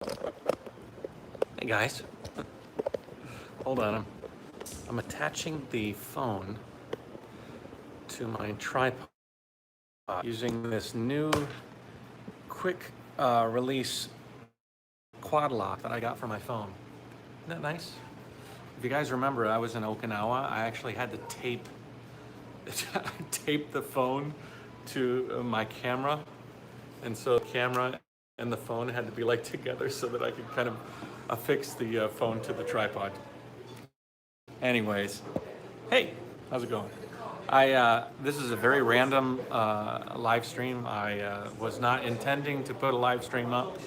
Hey guys, hold on. I'm attaching the phone to my tripod using this new quick release quad lock that I got for my phone. Isn't that nice? If you guys remember, I was in Okinawa. I actually had to tape the phone to my camera, and so the camera and the phone had to be like together so that I could kind of affix the phone to the tripod. Anyways, hey, how's it going? This is a very random live stream. I was not intending to put a live stream up,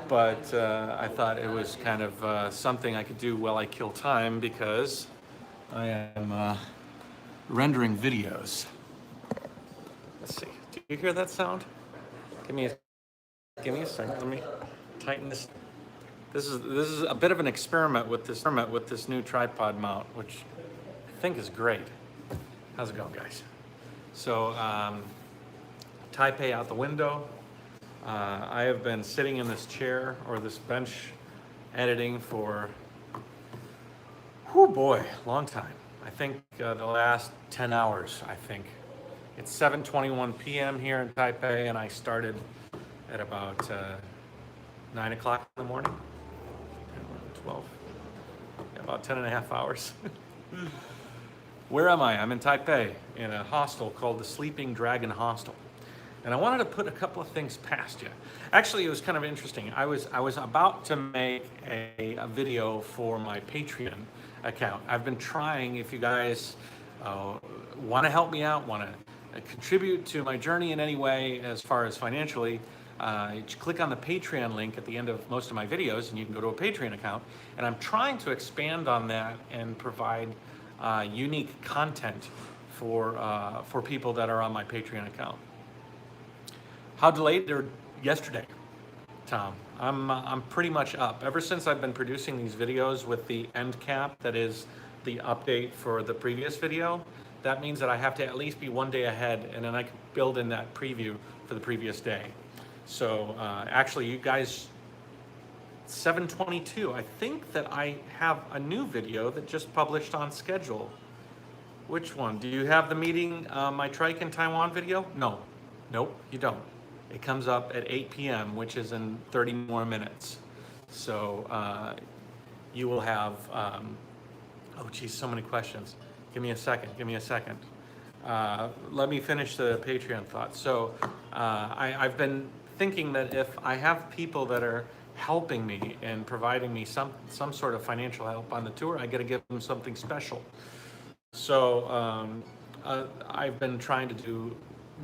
but I thought it was kind of something I could do while I kill time because I am rendering videos. Let's see. Do you hear that sound? Give me a second. Let me tighten this. This is a bit of an experiment with this new tripod mount, which I think is great. How's it going, guys? So, Taipei out the window. I have been sitting in this chair or this bench editing for, whoo boy, long time. I think the last 10 hours, I think. It's 7:21 p.m. here in Taipei, and I started at about 9 o'clock in the morning. 12, about 10 and a half hours. Where am I? I'm in Taipei in a hostel called the Sleeping Dragon Hostel. And I wanted to put a couple of things past you. Actually, it was kind of interesting. I was about to make a video for my Patreon account. I've been trying, if you guys want to help me out, want to contribute to my journey in any way as far as financially, you click on the Patreon link at the end of most of my videos and you can go to a Patreon account. And I'm trying to expand on that and provide unique content for people that are on my Patreon account. How delayed? They're yesterday, Tom. I'm pretty much up. Ever since I've been producing these videos with the end cap, that is the update for the previous video, that means that I have to at least be one day ahead, and then I can build in that preview for the previous day. So actually, you guys, 7:22. I think that I have a new video that just published on schedule. Which one? Do you have the meeting, my TRIKE in Taiwan video? No. Nope, you don't. It comes up at 8 p.m., which is in 30 more minutes. So you will have, oh geez, so many questions. Give me a second. Let me finish the Patreon thought. So I've been thinking that if I have people that are helping me and providing me some sort of financial help on the tour, I got to give them something special. So I've been trying to do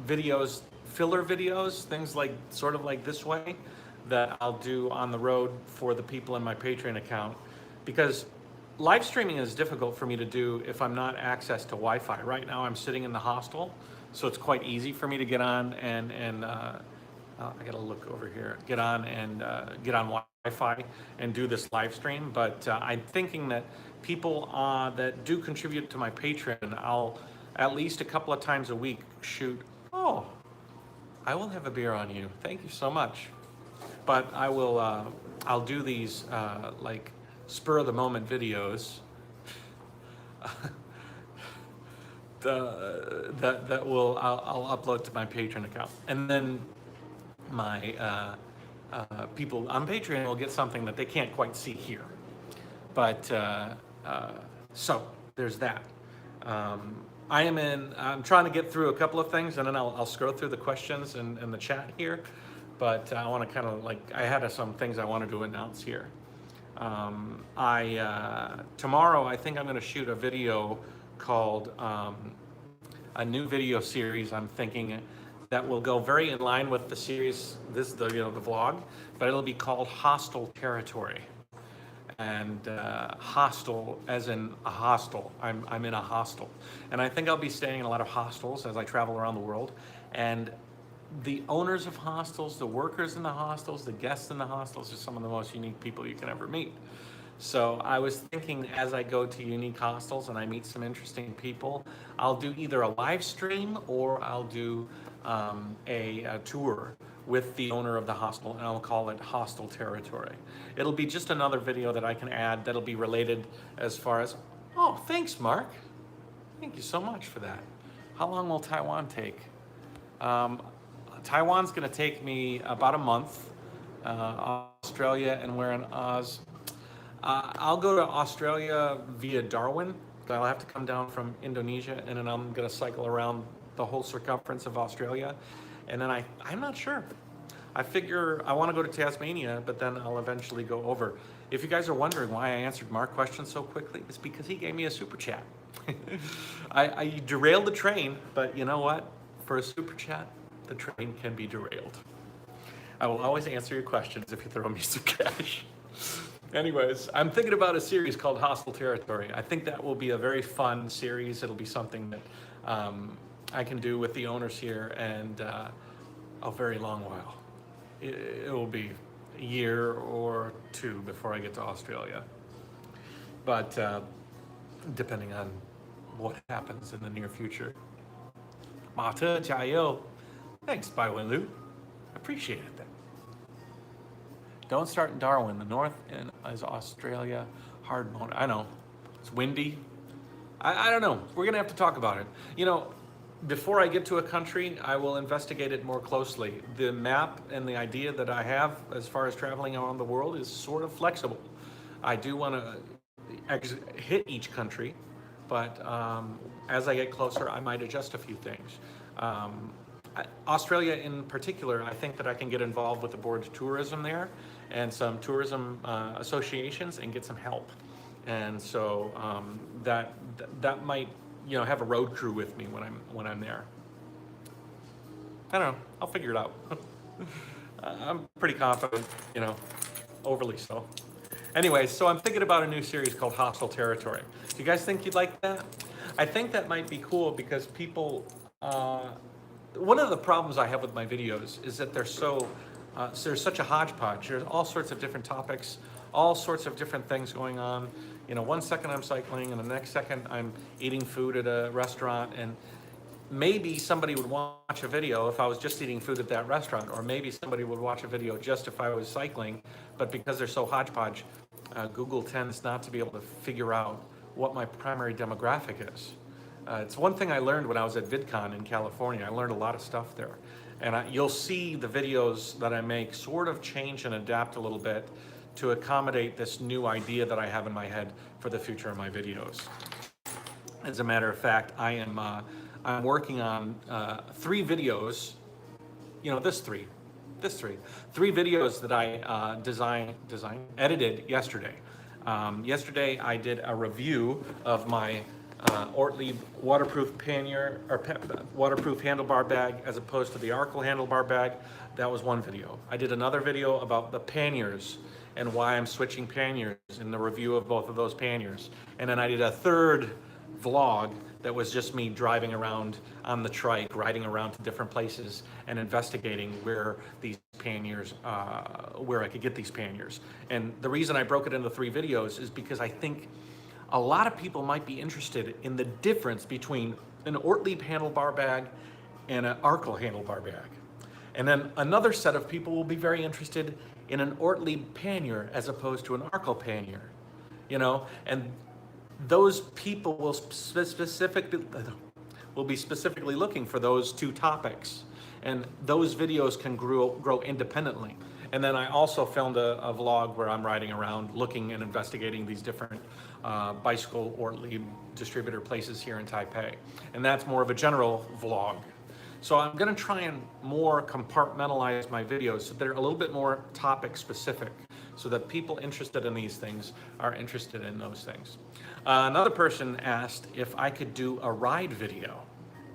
videos, filler videos, things like sort of like this way that I'll do on the road for the people in my Patreon account, because live streaming is difficult for me to do if I'm not access to Wi-Fi. Right now I'm sitting in the hostel, so it's quite easy for me to get on and I gotta look over here, get on Wi-Fi and do this live stream. But I'm thinking that people that do contribute to my Patreon, I'll at least a couple of times a week shoot. Oh, I will have a beer on you. Thank you so much. But I will, I'll do these like spur of the moment videos that will I'll upload to my Patreon account, and then my people on Patreon will get something that they can't quite see here. But so there's that. I'm trying to get through a couple of things, and then I'll scroll through the questions in the chat here. But I want to kind of I had some things I wanted to announce here. Tomorrow I think I'm going to shoot a video called a new video series. I'm thinking that will go very in line with the series, the vlog, but it'll be called Hostile Territory. And hostel as in a hostel. I'm in a hostel, and I think I'll be staying in a lot of hostels as I travel around the world. And the owners of hostels, the workers in the hostels, the guests in the hostels are some of the most unique people you can ever meet. So I was thinking, as I go to unique hostels and I meet some interesting people, I'll do either a live stream or I'll do a tour with the owner of the hostel, and I'll call it Hostel Territory. It'll be just another video that I can add that'll be related as far as, oh, thanks, Mark. Thank you so much for that. How long will Taiwan take? Taiwan's gonna take me about a month. Australia, and we're in Oz. I'll go to Australia via Darwin. I'll have to come down from Indonesia, and then I'm gonna cycle around the whole circumference of Australia. And then I'm not sure. I figure I wanna go to Tasmania, but then I'll eventually go over. If you guys are wondering why I answered Mark's question so quickly, it's because he gave me a super chat. I derailed the train, but you know what? For a super chat, the train can be derailed. I will always answer your questions if you throw me some cash. Anyways, I'm thinking about a series called Hostel Territory. I think that will be a very fun series. It'll be something that I can do with the owners here and a very long while. It will be a year or two before I get to Australia. But depending on what happens in the near future. Mata Jayoe. Thanks, Bai Wenlu. Appreciate that. Don't start in Darwin. The north is Australia. Hard mode. I know. It's windy. I don't know. We're going to have to talk about it. You know, before I get to a country, I will investigate it more closely. The map and the idea that I have as far as traveling around the world is sort of flexible. I do want to hit each country, but as I get closer, I might adjust a few things. Australia in particular, I think that I can get involved with the board of tourism there and some tourism associations and get some help. And so that might, you know, have a road crew with me when I'm there. I don't know. I'll figure it out. I'm pretty confident, you know, overly so. Anyways, so I'm thinking about a new series called Hostel Territory. Do you guys think you'd like that? I think that might be cool because people. One of the problems I have with my videos is that they're so there's such a hodgepodge. There's all sorts of different topics, all sorts of different things going on. You know, one second I'm cycling and the next second I'm eating food at a restaurant, and maybe somebody would watch a video if I was just eating food at that restaurant, or maybe somebody would watch a video just if I was cycling, but because they're so hodgepodge, Google tends not to be able to figure out what my primary demographic is. It's one thing I learned when I was at VidCon in California. I learned a lot of stuff there. And you'll see the videos that I make sort of change and adapt a little bit to accommodate this new idea that I have in my head for the future of my videos. As a matter of fact, I'm working on 3 videos, you know, three videos that I edited yesterday. Yesterday I did a review of my Ortlieb waterproof pannier or waterproof handlebar bag as opposed to the Arkel handlebar bag. That was one video. I did another video about the panniers and why I'm switching panniers in the review of both of those panniers. And then I did a third vlog that was just me driving around on the trike, riding around to different places and investigating where these panniers, where I could get these panniers. And the reason I broke it into 3 videos is because I think a lot of people might be interested in the difference between an Ortlieb handlebar bag and an Arkel handlebar bag. And then another set of people will be very interested in an Ortlieb pannier as opposed to an Arkel pannier, you know, and those people will be specifically looking for those 2 topics, and those videos can grow independently. And then I also filmed a vlog where I'm riding around looking and investigating these different bicycle Ortlieb distributor places here in Taipei. And that's more of a general vlog. So I'm gonna try and more compartmentalize my videos so they're a little bit more topic specific, so that people interested in these things are interested in those things. Another person asked if I could do a ride video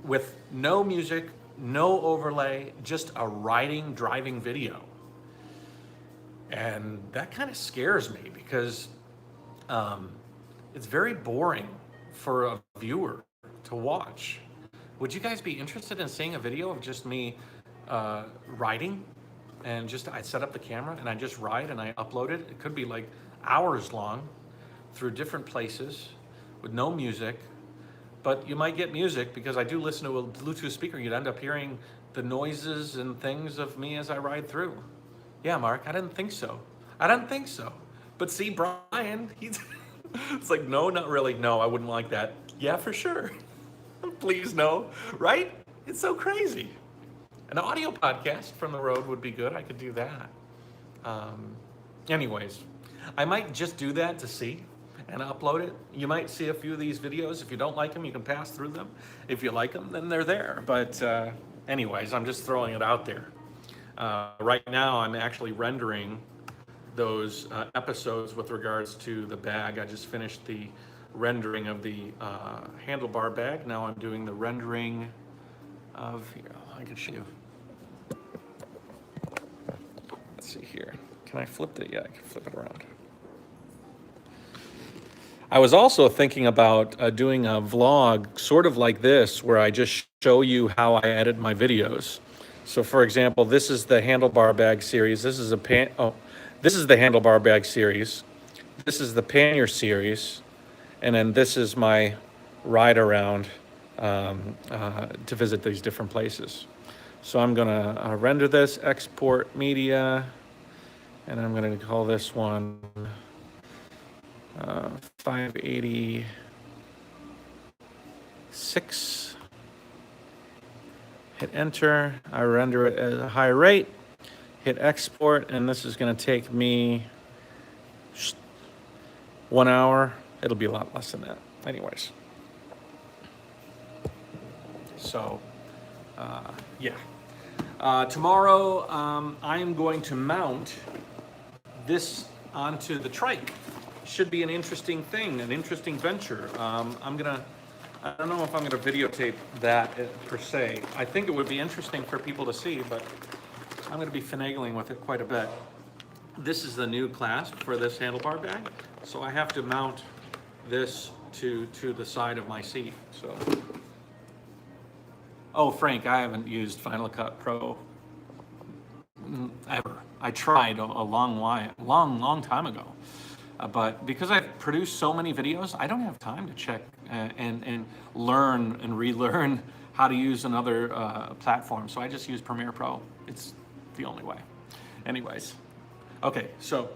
with no music, no overlay, just a driving video. And that kind of scares me because it's very boring for a viewer to watch. Would you guys be interested in seeing a video of just me riding and I set up the camera and I just ride and I upload it? It could be like hours long through different places with no music, but you might get music because I do listen to a Bluetooth speaker. You'd end up hearing the noises and things of me as I ride through. Yeah, Mark, I didn't think so. I didn't think so. But see, Brian, he's it's like, no, not really. No, I wouldn't like that. Yeah, for sure. Please no, right? It's so crazy. An audio podcast from the road would be good. I could do that. Anyways, I might just do that to see and upload it. You might see a few of these videos. If you don't like them, you can pass through them. If you like them, then they're there. But anyways, I'm just throwing it out there. Right now, I'm actually rendering those episodes with regards to the bag. I just finished the rendering of the handlebar bag. Now I'm doing the rendering of, here, I can show you. Let's see here. Can I flip it? Yeah, I can flip it around. I was also thinking about doing a vlog sort of like this, where I just show you how I edit my videos. So for example, this is the handlebar bag series. This is this is the handlebar bag series. This is the pannier series. And then this is my ride around to visit these different places. So I'm gonna render this, export media, and I'm gonna call this one 586. Hit enter. I render it at a high rate. Hit export, and this is gonna take me 1 hour. It'll be a lot less than that. Anyways. So, yeah. Tomorrow, I am going to mount this onto the trike. Should be an interesting thing, an interesting venture. I don't know if I'm gonna videotape that per se. I think it would be interesting for people to see, but I'm gonna be finagling with it quite a bit. This is the new clasp for this handlebar bag. So I have to mount this to the side of my seat, so. Oh, Frank, I haven't used Final Cut Pro ever. I tried a long time ago. But because I've produced so many videos, I don't have time to check and learn and relearn how to use another platform. So I just use Premiere Pro. It's the only way. Anyways, okay, so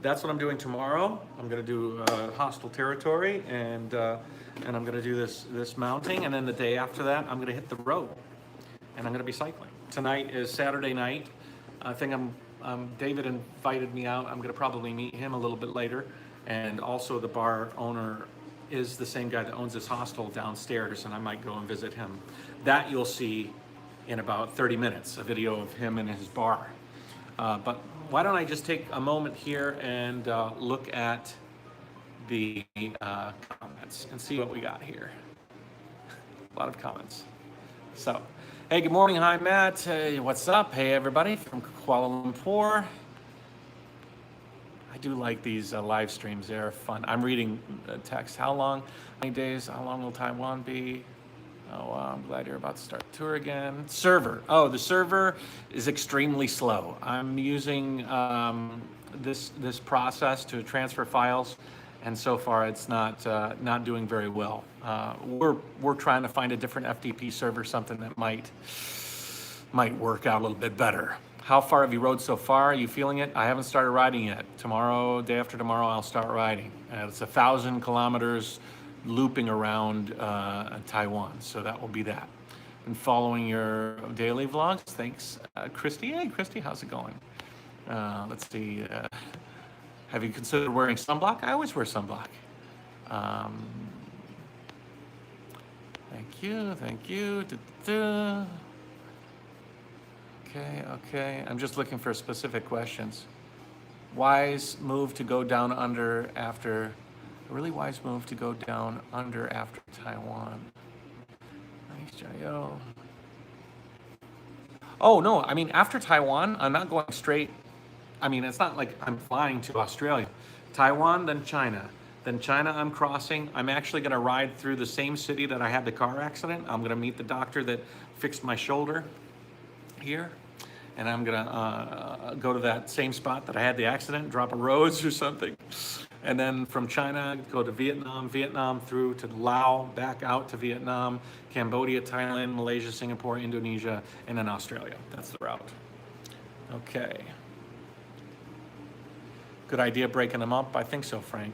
that's what I'm doing tomorrow. I'm gonna do Hostel territory, and I'm gonna do this mounting, and then the day after that, I'm gonna hit the road, and I'm gonna be cycling. Tonight is Saturday night. I think David invited me out. I'm gonna probably meet him a little bit later, and also the bar owner is the same guy that owns this hostel downstairs, and I might go and visit him. That you'll see in about 30 minutes, a video of him and his bar. But why don't I just take a moment here and look at the comments and see what we got here. A lot of comments. So, hey, good morning. Hi, Matt. Hey, what's up? Hey, everybody from Kuala Lumpur. I do like these live streams. They're fun. I'm reading text. How long? How many days? How long will Taiwan be? Oh, I'm glad you're about to start the tour again. Server. Oh, the server is extremely slow. I'm using this process to transfer files, and so far it's not doing very well. We're trying to find a different FTP server, something that might work out a little bit better. How far have you rode so far? Are you feeling it? I haven't started riding yet. Tomorrow, day after tomorrow, I'll start riding. It's 1,000 kilometers looping around Taiwan, so that will be that. And following your daily vlogs, thanks, Christy. Hey, Christy, how's it going? Let's see. Have you considered wearing sunblock? I always wear sunblock. Thank you, thank you. Da-da-da. Okay. I'm just looking for specific questions. Wise move to go down under after. A really wise move to go down under after Taiwan. Nice, Jayoe. Oh, no, I mean, after Taiwan, I'm not going straight. I mean, it's not like I'm flying to Australia. Taiwan, then China. Then China, I'm crossing. I'm actually gonna ride through the same city that I had the car accident. I'm gonna meet the doctor that fixed my shoulder here. And I'm gonna go to that same spot that I had the accident, drop a rose or something. And then from China, go to Vietnam, Vietnam through to Laos, back out to Vietnam, Cambodia, Thailand, Malaysia, Singapore, Indonesia, and then Australia. That's the route. Okay. Good idea breaking them up? I think so, Frank.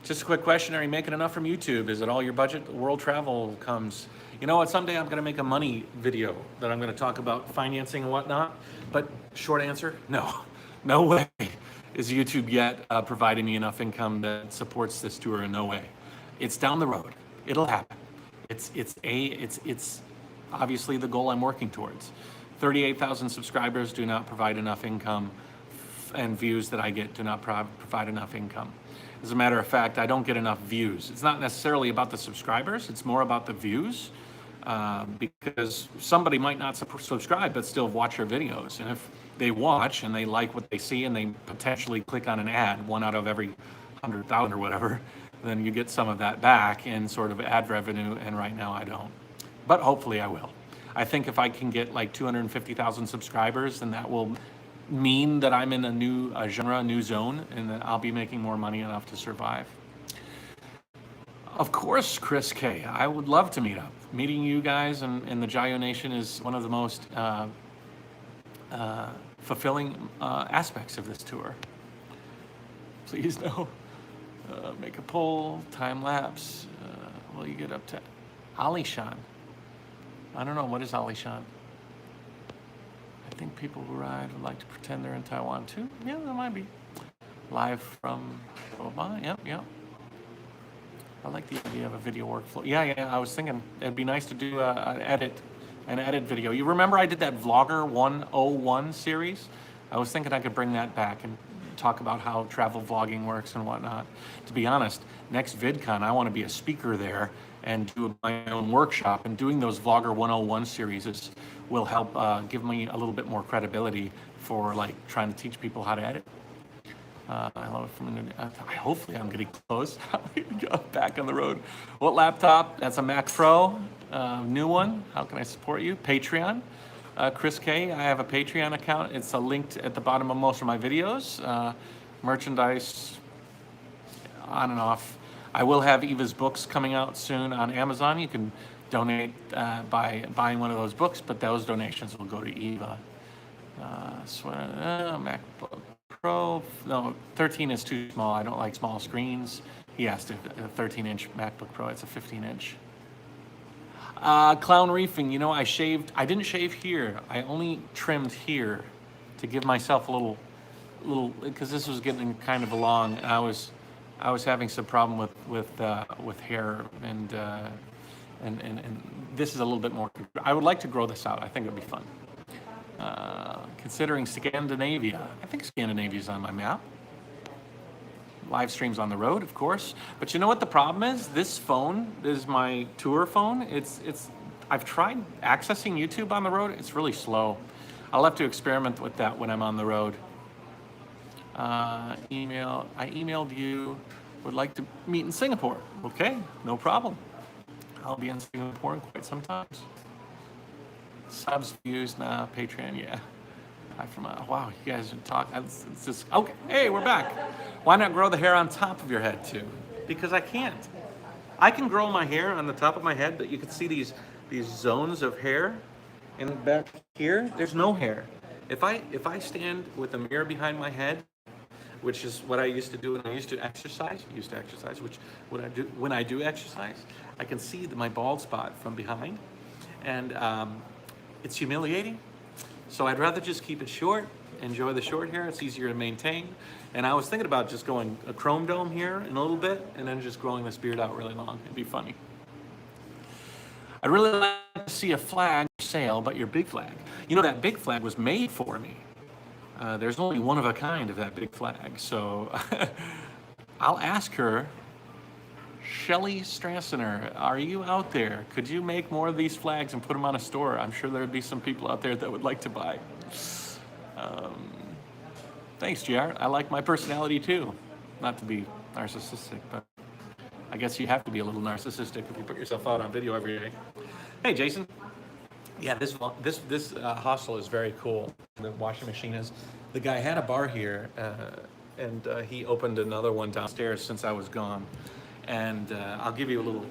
Just a quick question, are you making enough from YouTube? Is it all your budget? World travel comes. You know what, someday I'm gonna make a money video that I'm gonna talk about financing and whatnot, but short answer, no. No way is YouTube yet providing me enough income that supports this tour, in no way. It's down the road, it'll happen. It's obviously the goal I'm working towards. 38,000 subscribers do not provide enough income, and views that I get do not provide enough income. As a matter of fact, I don't get enough views. It's not necessarily about the subscribers, it's more about the views, because somebody might not subscribe but still watch your videos. And if they watch and they like what they see and they potentially click on an ad, 1 out of every 100,000 or whatever, then you get some of that back in sort of ad revenue, and right now I don't. But hopefully I will. I think if I can get like 250,000 subscribers, then that will mean that I'm in a new genre, a new zone, and that I'll be making more money enough to survive. Of course, Chris K. I would love to meet up. Meeting you guys and the Jayoe Nation is one of the most fulfilling aspects of this tour. Please no. Make a poll, time lapse. Will you get up to Alishan? I don't know, what is Alishan? I think people who ride would like to pretend they're in Taiwan too. Yeah, there might be. Live from Obama, yep. I like the idea of a video workflow. Yeah, I was thinking it'd be nice to do an edit video. You remember I did that Vlogger 101 series? I was thinking I could bring that back and talk about how travel vlogging works and whatnot. To be honest, next VidCon, I want to be a speaker there and do my own workshop, and doing those Vlogger 101 series will help give me a little bit more credibility for like trying to teach people how to edit. Hopefully I'm getting close. Back on the road. What laptop? That's a Mac Pro, new one. How can I support you? Patreon. Chris K, I have a Patreon account. It's linked at the bottom of most of my videos. Merchandise, on and off. I will have Eva's books coming out soon on Amazon. You can donate by buying one of those books, but those donations will go to Eva. MacBook Pro, no, 13 is too small. I don't like small screens. He asked if a 13-inch MacBook Pro, it's a 15-inch. Clown reefing, you know, I didn't shave here. I only trimmed here to give myself a little, because this was getting kind of long. I was having some problem with hair, and this is a little bit more. I would like to grow this out. I think it'd be fun. Considering Scandinavia, I think Scandinavia is on my map. Live streams on the road, of course. But you know what the problem is? This phone is my tour phone. I've tried accessing YouTube on the road. It's really slow. I'll have to experiment with that when I'm on the road. I emailed you. Would like to meet in Singapore. Okay, no problem. I'll be in Singapore in quite some time. Subs, views, nah, Patreon, yeah. Wow, you guys are talking. It's just, okay, hey, we're back. Why not grow the hair on top of your head too? Because I can't. I can grow my hair on the top of my head, but you can see these zones of hair, and back here, there's no hair. If I stand with a mirror behind my head, which is what I used to do when I used to exercise, which when I do exercise, I can see my bald spot from behind, and it's humiliating. So I'd rather just keep it short, enjoy the short hair. It's easier to maintain. And I was thinking about just going a chrome dome here in a little bit, and then just growing this beard out really long. It'd be funny. I'd really like to see a flag for sale, but your big flag. You know, that big flag was made for me. There's only one of a kind of that big flag. So I'll ask her, Shelly Strassener, are you out there? Could you make more of these flags and put them on a store? I'm sure there'd be some people out there that would like to buy. Thanks, JR. I like my personality too. Not to be narcissistic, but I guess you have to be a little narcissistic if you put yourself out on video every day. Hey, Jason. Yeah, this hostel is very cool. The washing machine is. The guy had a bar here and he opened another one downstairs since I was gone. And I'll give you a little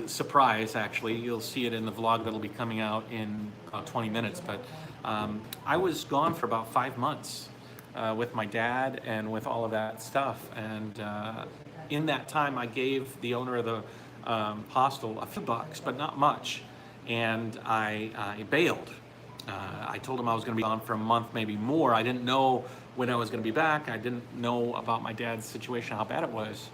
surprise, actually. You'll see it in the vlog that'll be coming out in about 20 minutes. But I was gone for about 5 months with my dad and with all of that stuff. And in that time, I gave the owner of the hostel a few bucks, but not much. And I bailed. I told him I was going to be gone for a month, maybe more. I didn't know when I was going to be back. I didn't know about my dad's situation, how bad it was.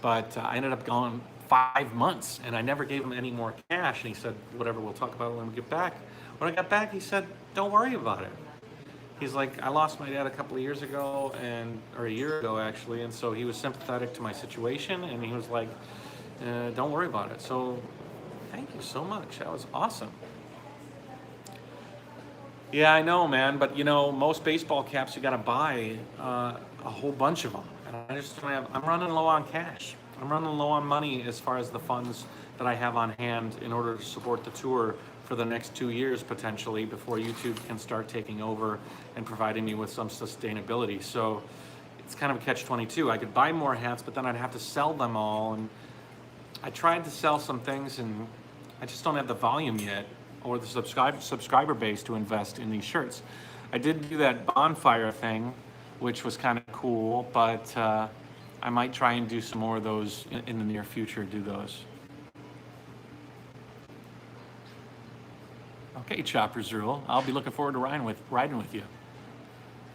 But I ended up gone 5 months, and I never gave him any more cash. And he said, whatever, we'll talk about it when we get back. When I got back, he said, don't worry about it. He's like, I lost my dad a couple of years ago, or a year ago, actually. And so he was sympathetic to my situation, and he was like, don't worry about it. So thank you so much. That was awesome. Yeah, I know, man. But, you know, most baseball caps, you got to buy a whole bunch of them. And I just don't have, I'm running low on cash. I'm running low on money as far as the funds that I have on hand in order to support the tour for the next 2 years, potentially, before YouTube can start taking over and providing me with some sustainability. So it's kind of a catch-22. I could buy more hats, but then I'd have to sell them all. And I tried to sell some things, and I just don't have the volume yet or the subscriber base to invest in these shirts. I did do that bonfire thing, which was kind of cool, but I might try and do some more of those in the near future, do those. Okay, Choppers Rule. I'll be looking forward to riding with you.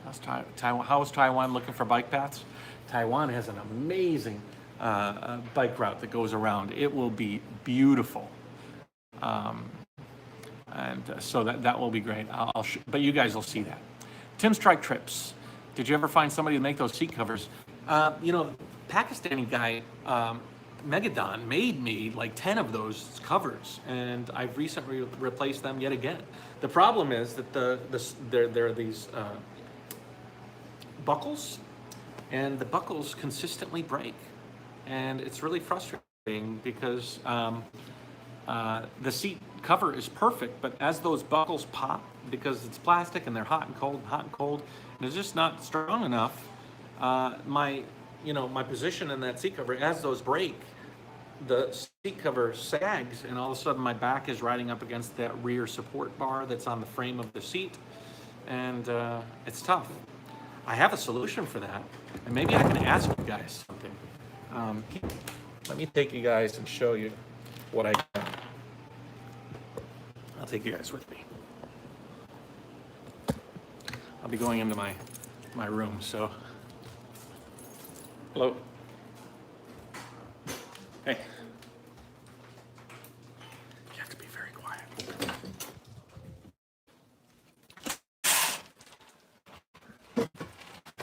How's Taiwan looking for bike paths? Taiwan has an amazing bike route that goes around. It will be beautiful. So that will be great. But you guys will see that. Tim's Trike Trips. Did you ever find somebody to make those seat covers? You know, Pakistani guy, Megadon, made me like 10 of those covers, and I've recently replaced them yet again. The problem is that there are these buckles, and the buckles consistently break, and it's really frustrating because the seat cover is perfect, but as those buckles pop, because it's plastic and they're hot and cold, and it's just not strong enough, my position in that seat cover, as those break, the seat cover sags, and all of a sudden my back is riding up against that rear support bar that's on the frame of the seat, and it's tough. I have a solution for that, and maybe I can ask you guys something. Let me take you guys and show you what I got. I'll take you guys with me. I'll be going into my room, so. Hello. Hey. You have to be very quiet. All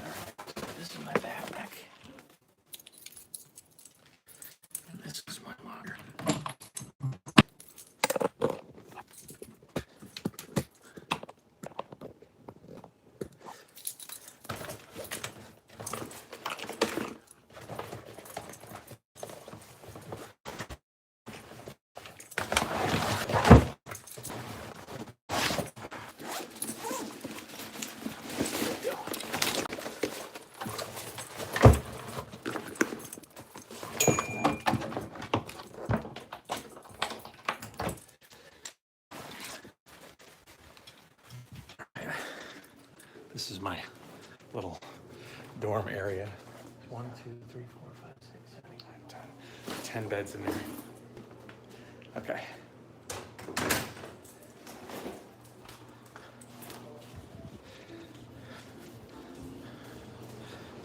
right, this is my backpack. And this is my locker. This is my little dorm area. 1, 2, 3, 4, 5, 6, 7, 8, 9, 10. 10 beds in there. Okay.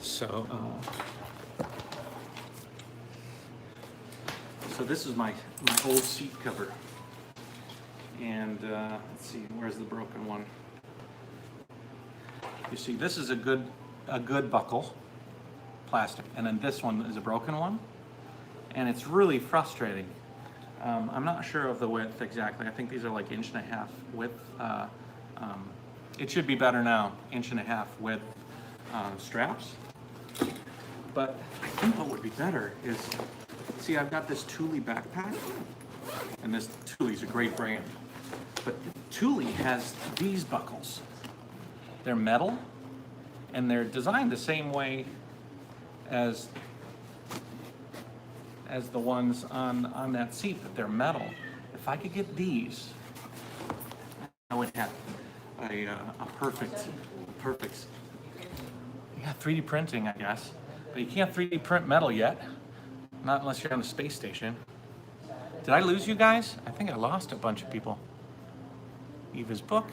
So this is my old seat cover. And let's see, where's the broken one? You see, this is a good buckle, plastic, and then this one is a broken one, and it's really frustrating. I'm not sure of the width exactly. I think these are like 1.5 inches width. It should be better now, 1.5 inches width straps. But I think what would be better is, see, I've got this Thule backpack, and this Thule's a great brand, but Thule has these buckles. They're metal, and they're designed the same way as the ones on that seat, but they're metal. If I could get these, I would have a perfect, yeah, 3D printing, I guess. But you can't 3D print metal yet, not unless you're on the space station. Did I lose you guys? I think I lost a bunch of people. Eva's book.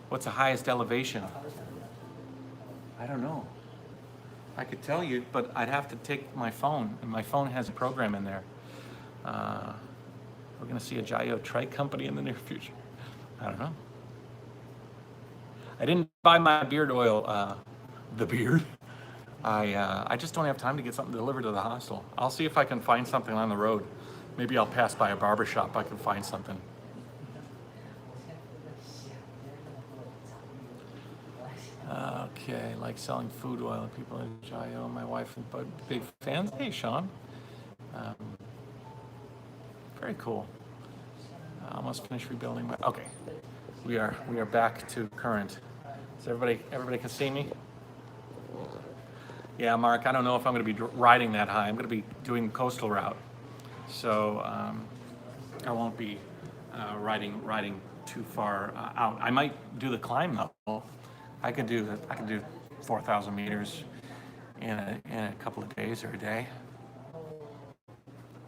What's the highest elevation? I don't know. I could tell you, but I'd have to take my phone, and my phone has a program in there. We're gonna see a Jayoe TRIKE company in the near future. I don't know. I didn't buy my beard oil, the beard. I just don't have time to get something delivered to the hostel. I'll see if I can find something on the road. Maybe I'll pass by a barber shop, I can find something. Okay, like selling food oil. People in Jayoe, my wife and bud, big fans. Hey, Sean. Very cool. Almost finished rebuilding my. Okay, we are back to current. So everybody can see me. Yeah, Mark. I don't know if I'm going to be riding that high. I'm going to be doing coastal route, so I won't be riding too far out. I might do the climb though. I could do 4,000 meters in a couple of days or a day.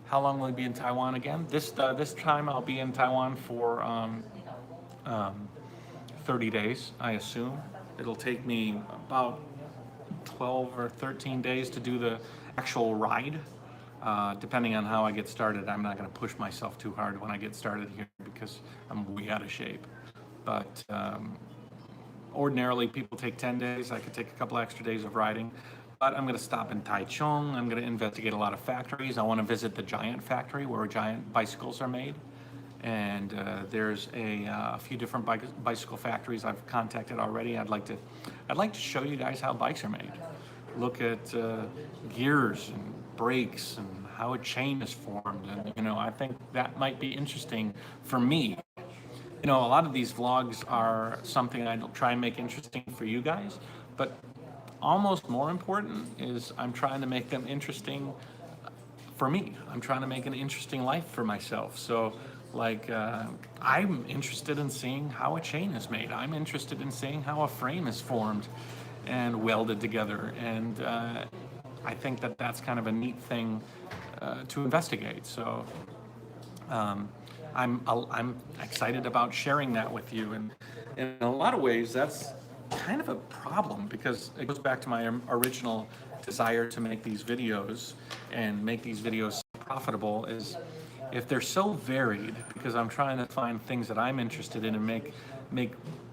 How long will we be in Taiwan again? This time I'll be in Taiwan for 30 days, I assume. It'll take me about 12 or 13 days to do the actual ride. Depending on how I get started, I'm not going to push myself too hard when I get started here because I'm way out of shape. But ordinarily, people take 10 days. I could take a couple extra days of riding. But I'm going to stop in Taichung. I'm going to investigate a lot of factories. I want to visit the Giant factory where Giant bicycles are made. And there's a few different bicycle factories I've contacted already. I'd like to show you guys how bikes are made. Look at gears and brakes and how a chain is formed. And I think that might be interesting for me. A lot of these vlogs are something I try and make interesting for you guys, but almost more important is I'm trying to make them interesting for me. I'm trying to make an interesting life for myself. So like I'm interested in seeing how a chain is made. I'm interested in seeing how a frame is formed and welded together. And I think that that's kind of a neat thing to investigate. So I'm excited about sharing that with you. And in a lot of ways, that's kind of a problem because it goes back to my original desire to make these videos and make these videos profitable is if they're so varied, because I'm trying to find things that I'm interested in and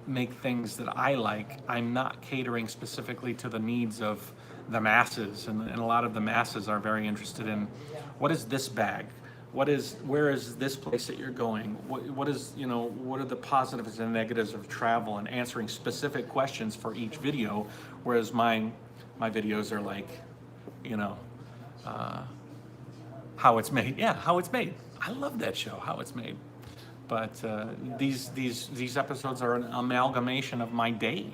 make things that I like. I'm not catering specifically to the needs of the masses, and a lot of the masses are very interested in what is this bag, where is this place that you're going, what are the positives and negatives of travel, and answering specific questions for each video, whereas my videos are like, how it's made. Yeah, how it's made. I love that show, How It's Made. But these episodes are an amalgamation of my day,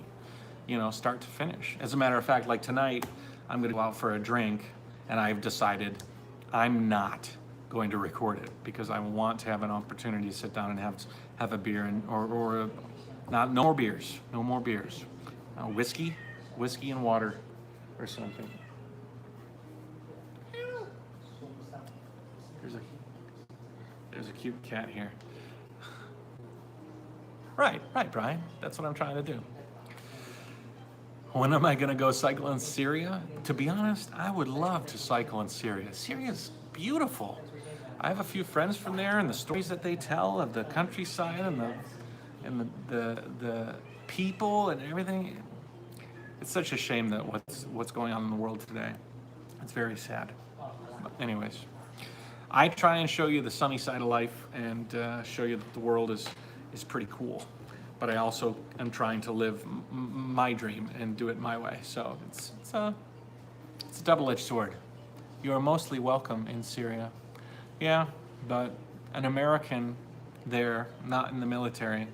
start to finish. As a matter of fact, like tonight, I'm going to go out for a drink, and I've decided I'm not going to record it because I want to have an opportunity to sit down and have a beer or no more beers, whiskey and water or something. There's a cute cat here. Right, Brian. That's what I'm trying to do. When am I going to go cycle in Syria? To be honest, I would love to cycle in Syria. Syria's beautiful. I have a few friends from there, and the stories that they tell of the countryside and the people and everything. It's such a shame that what's going on in the world today. It's very sad. But anyways, I try and show you the sunny side of life and show you that the world is pretty cool. But I also am trying to live my dream and do it my way. So it's a double-edged sword. You are mostly welcome in Syria. Yeah, but an American there, not in the military,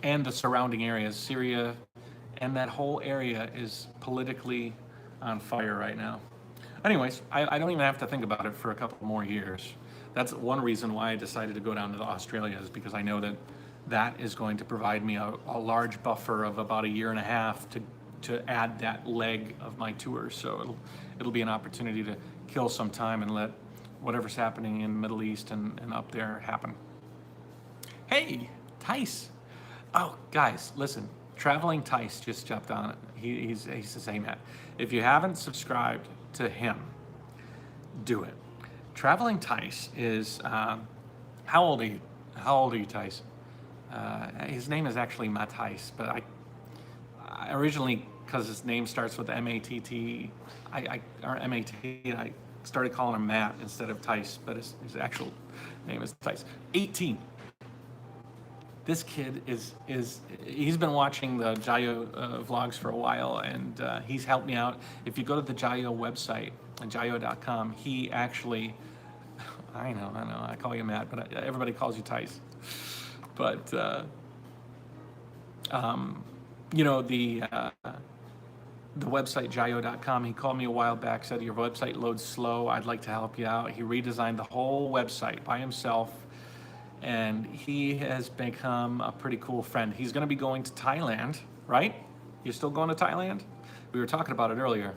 and the surrounding areas, Syria and that whole area is politically on fire right now. Anyways, I don't even have to think about it for a couple more years. That's one reason why I decided to go down to Australia, is because I know that that is going to provide me a large buffer of about a year and a half to add that leg of my tour. So it'll be an opportunity to kill some time and let whatever's happening in the Middle East and up there happen. Hey, Tice. Oh, guys, listen. Traveling Tice just jumped on it. He's saying that. If you haven't subscribed to him, do it. Traveling Tice is, how old are you? How old are you, Tice? His name is actually Matthijs, but I originally, because his name starts with M-A-T-T, or M-A-T, I started calling him Matt instead of Tice, but his actual name is Tice. 18. This kid he's been watching the Jayoe vlogs for a while, and he's helped me out. If you go to the Jayoe website, Jayoe.com, he actually, I know, I call you Matt, but everybody calls you Tice. But, you know, the website Jayoe.com, he called me a while back, said your website loads slow, I'd like to help you out. He redesigned the whole website by himself, and he has become a pretty cool friend. He's going to be going to Thailand, right? You're still going to Thailand? We were talking about it earlier.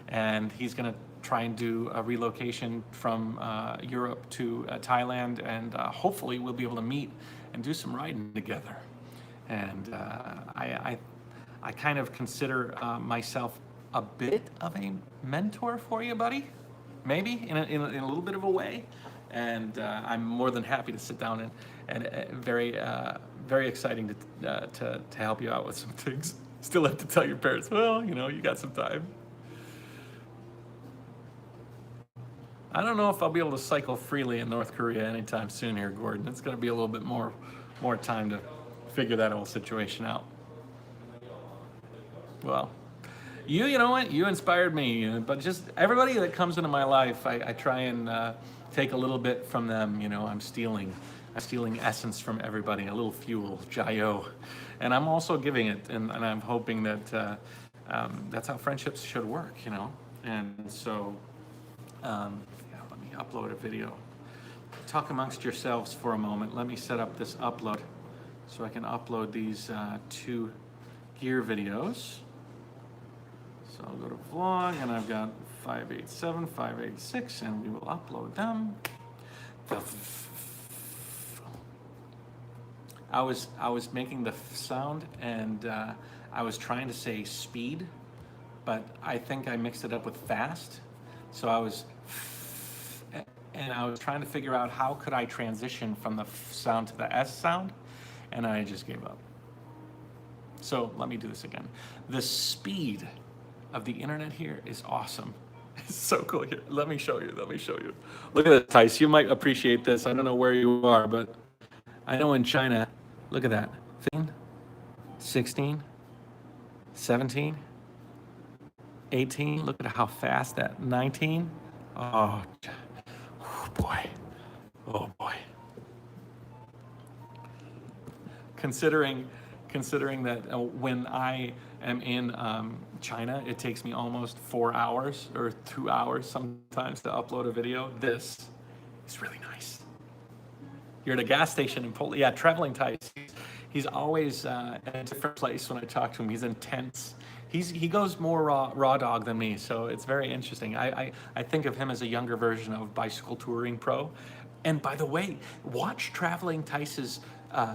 And he's going to try and do a relocation from Europe to Thailand, and hopefully we'll be able to meet and do some riding together. And I kind of consider myself a bit of a mentor for you, buddy. Maybe in a little bit of a way. And I'm more than happy to sit down and very exciting to help you out with some things. Still have to tell your parents, well, you know, you got some time. I don't know if I'll be able to cycle freely in North Korea anytime soon here, Gordon. It's going to be a little bit more time to figure that whole situation out. Well, you know what? You inspired me. But just everybody that comes into my life, I try and take a little bit from them. You know, I'm stealing essence from everybody, a little fuel, Jayoe. And I'm also giving it, and I'm hoping that that's how friendships should work, you know? And so, yeah, let me upload a video. Talk amongst yourselves for a moment. Let me set up this upload so I can upload these 2 gear videos. So I'll go to vlog, and I've got 587, 586, and we will upload them. I was making the sound, and I was trying to say speed, but I think I mixed it up with fast. So I was trying to figure out how could I transition from the F sound to the S sound, and I just gave up. So let me do this again. The speed of the internet here is awesome. It's so cool here. Let me show you. Look at this, Tice. You might appreciate this. I don't know where you are, but I know in China, look at that. 15, 16, 17, 18. Look at how fast that. 19. Oh boy. Oh boy. Considering that when I am in China, it takes me almost 4 hours or 2 hours sometimes to upload a video. This is really nice. You're at a gas station in Poland. Yeah, traveling Tice. He's always at a different place when I talk to him. He's intense. He goes more raw dog than me, so it's very interesting. I think of him as a younger version of Bicycle Touring Pro. And by the way, watch Traveling Tice's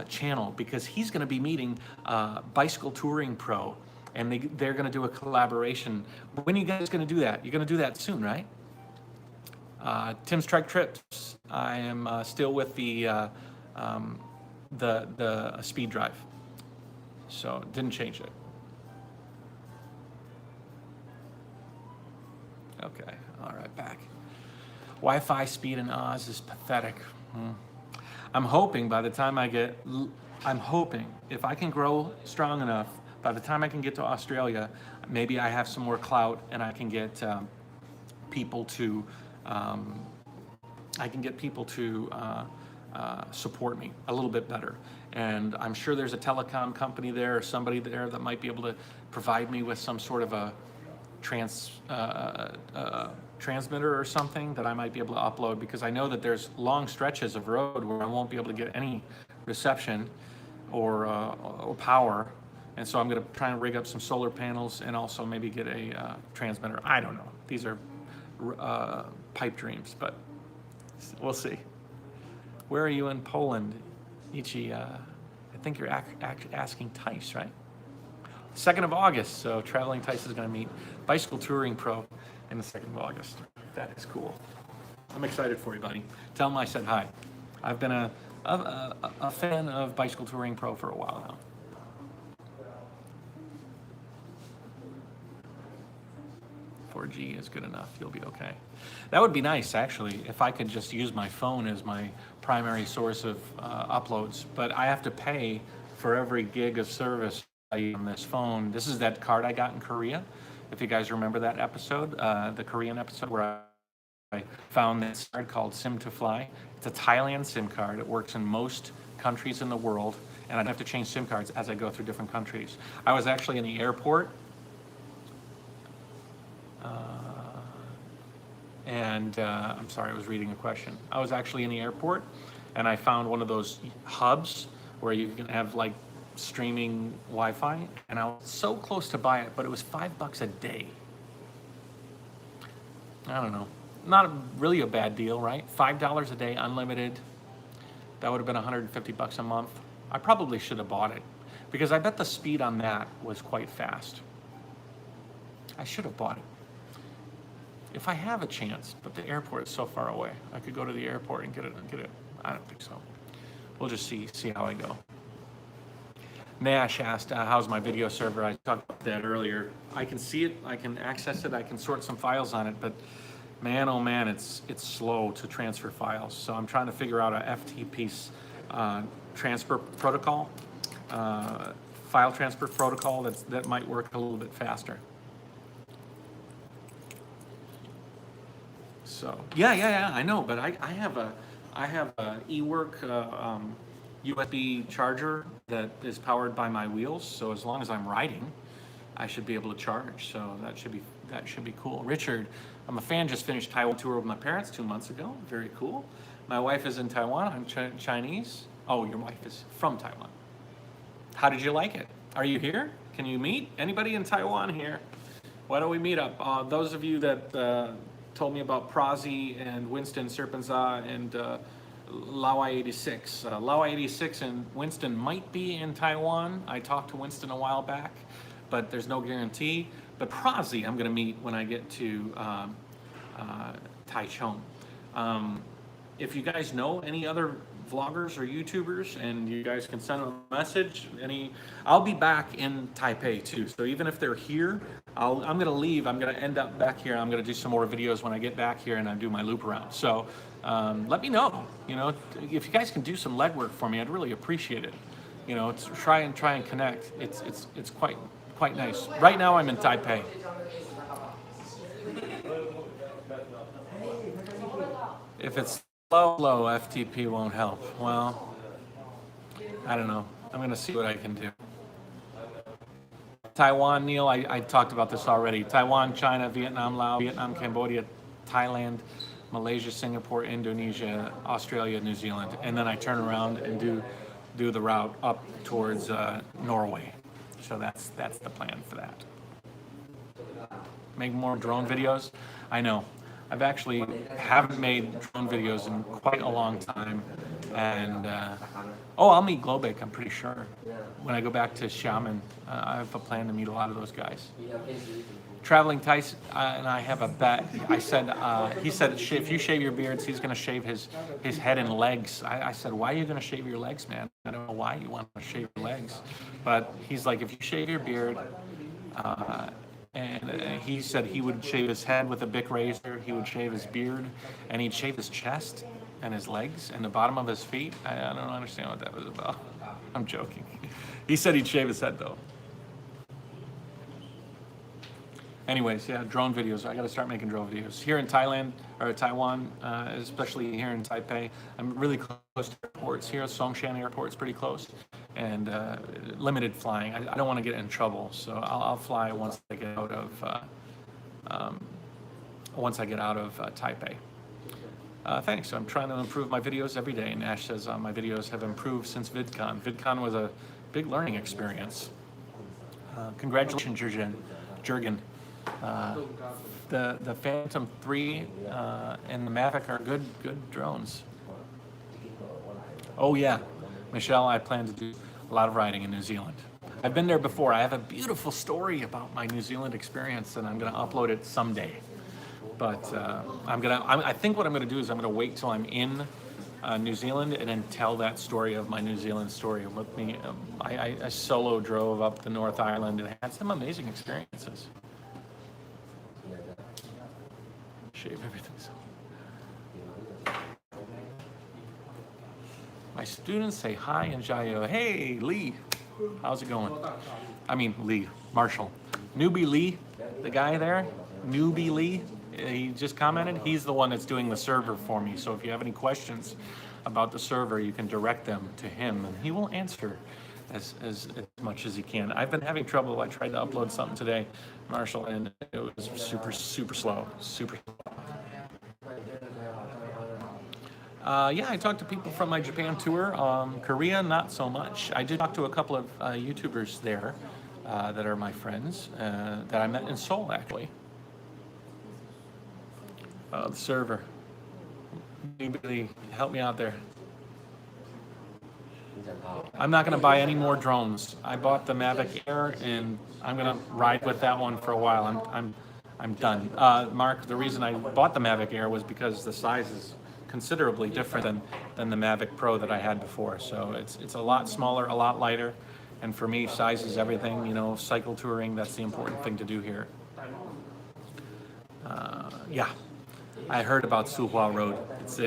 channel, because he's going to be meeting Bicycle Touring Pro, and they're going to do a collaboration. When are you guys going to do that? You're going to do that soon, right? Tim's Trike Trips. I am still with the speed drive, so didn't change it. Okay, all right, back. Wi-Fi speed in Oz is pathetic. I'm hoping by the time I'm hoping if I can grow strong enough, by the time I can get to Australia, maybe I have some more clout and I can get people to support me a little bit better. And I'm sure there's a telecom company there or somebody there that might be able to provide me with some sort of a transmitter or something that I might be able to upload, because I know that there's long stretches of road where I won't be able to get any reception or power. And so I'm going to try and rig up some solar panels and also maybe get a transmitter. I don't know. These are pipe dreams, but we'll see. Where are you in Poland, Ichi? I think you're asking Tice, right? 2nd of August, so Traveling Tice is going to meet Bicycle Touring Pro in the 2nd of August. That is cool. I'm excited for you, buddy. Tell him I said hi. I've been a fan of Bicycle Touring Pro for a while now. .4G is good enough. You'll be okay. That would be nice, actually, if I could just use my phone as my primary source of uploads. But I have to pay for every gig of service I use on this phone. This is that card I got in Korea. If you guys remember that episode, the Korean episode where I found this card called SIM to Fly. It's a Thailand SIM card. It works in most countries in the world, and I'd have to change SIM cards as I go through different countries. I was actually in the airport. I'm sorry, I was reading a question. I was actually in the airport, and I found one of those hubs where you can have like streaming Wi-Fi, and I was so close to buy it, but it was $5 a day. I don't know. Not really a bad deal, right? $5 a day, unlimited. That would have been $150 a month. I probably should have bought it, because I bet the speed on that was quite fast. I should have bought it. If I have a chance, but the airport is so far away. I could go to the airport and get it. I don't think so. We'll just see how I go. Nash asked, how's my video server? I talked about that earlier. I can see it, I can access it, I can sort some files on it, but man, oh man, it's slow to transfer files. So I'm trying to figure out a FTP transfer protocol, file transfer protocol that might work a little bit faster. So yeah, I know, but I have a eWork USB charger that is powered by my wheels. So as long as I'm riding, I should be able to charge. So that should be cool. Richard, I'm a fan. Just finished Taiwan tour with my parents 2 months ago. Very cool. My wife is in Taiwan. I'm Chinese. Oh, your wife is from Taiwan. How did you like it? Are you here? Can you meet anybody in Taiwan here? Why don't we meet up? Those of you that told me about Prazi and Winston Serpenza and Lawa 86. Lawa 86 and Winston might be in Taiwan. I talked to Winston a while back, but there's no guarantee. But Prazi I'm going to meet when I get to Taichung. If you guys know any other vloggers or YouTubers, and you guys can send them a message. I'll be back in Taipei too. So even if they're here, I'm gonna leave. I'm gonna end up back here. I'm gonna do some more videos when I get back here and I do my loop around. So let me know. You know, if you guys can do some legwork for me, I'd really appreciate it. You know, try and connect. It's quite nice. Right now I'm in Taipei. If it's slow, FTP won't help. Well, I don't know. I'm gonna see what I can do. Taiwan, Neil, I talked about this already. Taiwan, China, Vietnam, Laos, Vietnam, Cambodia, Thailand, Malaysia, Singapore, Indonesia, Australia, New Zealand. And then I turn around and do the route up towards Norway. So that's the plan for that. Make more drone videos. I know. I've actually haven't made drone videos in quite a long time, and I'll meet Globek, I'm pretty sure. When I go back to Xiamen, I have a plan to meet a lot of those guys. Traveling Tice and I have a bet. He said if you shave your beards, he's going to shave his head and legs. I said, why are you going to shave your legs, man? I don't know why you want to shave your legs. But he's like, if you shave your beard, and he said he would shave his head with a Bic razor, he would shave his beard, and he'd shave his chest and his legs and the bottom of his feet. I don't understand what that was about. I'm joking. He said he'd shave his head, though. Anyways, yeah, drone videos. I got to start making drone videos here in Thailand or Taiwan, especially here in Taipei. I'm really close to airports here. Songshan Airport's pretty close, and limited flying. I don't want to get in trouble, so I'll fly once I get out of Taipei. Thanks. I'm trying to improve my videos every day. Nash says my videos have improved since VidCon. VidCon was a big learning experience. Congratulations, Jurgen. The Phantom 3 and the Mavic are good drones. Oh yeah, Michelle, I plan to do a lot of riding in New Zealand. I've been there before. I have a beautiful story about my New Zealand experience, and I'm going to upload it someday. But I think what I'm going to do is I'm going to wait till I'm in New Zealand and then tell that story of my New Zealand story. With me, I solo drove up the North Island and had some amazing experiences. Shave everything. My students say hi in Jayoe. Hey, Lee. How's it going? I mean, Lee. Marshall. Newbie Lee, the guy there. Newbie Lee. He just commented. He's the one that's doing the server for me. So if you have any questions about the server, you can direct them to him, and he will answer as much as he can. I've been having trouble. I tried to upload something today, Marshall, and it was super slow. Super slow. Yeah, I talked to people from my Japan tour. Korea, not so much. I did talk to a couple of YouTubers there that are my friends that I met in Seoul, actually. The server. Anybody help me out there? I'm not going to buy any more drones. I bought the Mavic Air, and I'm going to ride with that one for a while. I'm done. Mark, the reason I bought the Mavic Air was because the size is considerably different than the Mavic Pro that I had before. So it's a lot smaller, a lot lighter, and for me, size is everything. You know, cycle touring, that's the important thing to do here. Yeah, I heard about Suhua Road. It's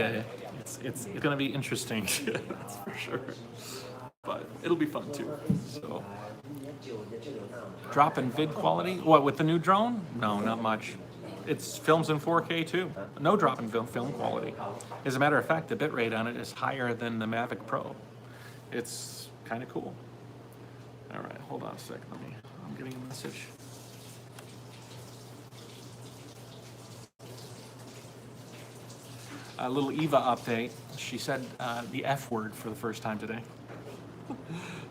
going to be interesting, that's for sure. But it'll be fun too. So, drop in vid quality? What, with the new drone? No, not much. It's films in 4K too. No drop in film quality. As a matter of fact, the bitrate on it is higher than the Mavic Pro. It's kind of cool. All right, hold on a second. I'm getting a message. A little Eva update. She said the F word for the first time today.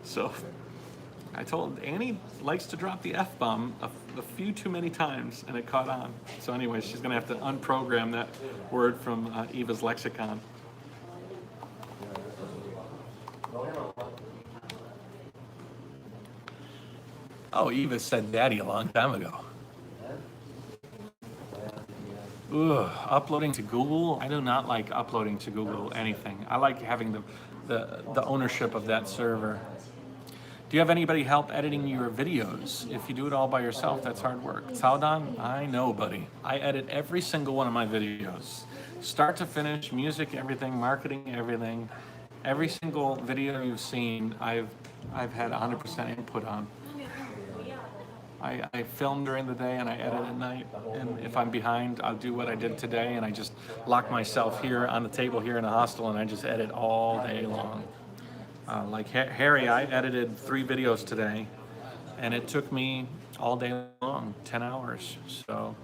So I told Annie likes to drop the F-bomb a few too many times, and it caught on. So anyway, she's going to have to unprogram that word from Eva's lexicon. Oh, Eva said daddy a long time ago. Ugh, uploading to Google? I do not like uploading to Google anything. I like having the ownership of that server. Do you have anybody help editing your videos? If you do it all by yourself, that's hard work. Saudan, I know, buddy. I edit every single one of my videos. Start to finish, music, everything, marketing, everything. Every single video you've seen, I've had 100% input on. I film during the day and I edit at night, and if I'm behind, I'll do what I did today, and I just lock myself here on the table here in the hostel, and I just edit all day long. Like Harry, I edited 3 videos today, and it took me all day long, 10 hours. So,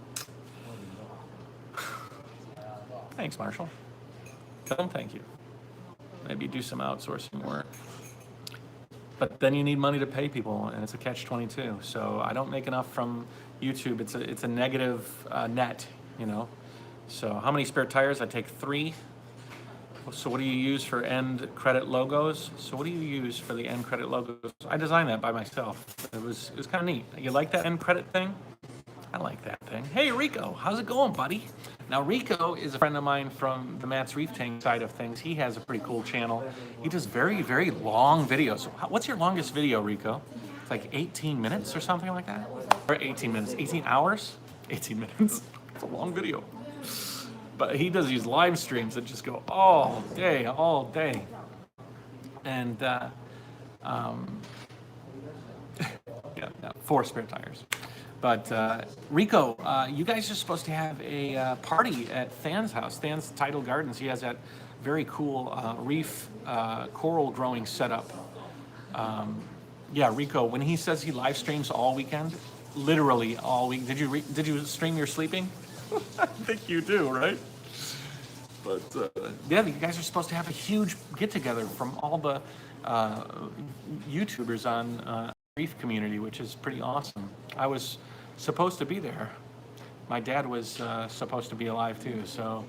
thanks, Marshall. Tell them thank you. Maybe do some outsourcing work. But then you need money to pay people, and it's a catch-22. So I don't make enough from YouTube. It's a negative net, you know. So how many spare tires? I take 3. So what do you use for end credit logos? So what do you use for the end credit logos? I designed that by myself. It was kind of neat. You like that end credit thing? I like that thing. Hey, Rico, how's it going, buddy? Now, Rico is a friend of mine from the Matt's Reef Tank side of things. He has a pretty cool channel. He does very, very long videos. What's your longest video, Rico? It's like 18 minutes or something like that? Or 18 minutes, 18 hours? 18 minutes. It's a long video. But he does these live streams that just go all day. And, yeah, 4 spare tires. But Rico, you guys are supposed to have a party at Than's house, Than's Tidal Gardens. He has that very cool reef coral growing setup. Yeah, Rico, when he says he live streams all weekend, literally all week. Did you stream your sleeping? I think you do, right? But yeah, you guys are supposed to have a huge get-together from all the YouTubers on Reef community, which is pretty awesome. I was supposed to be there. My dad was supposed to be alive too, so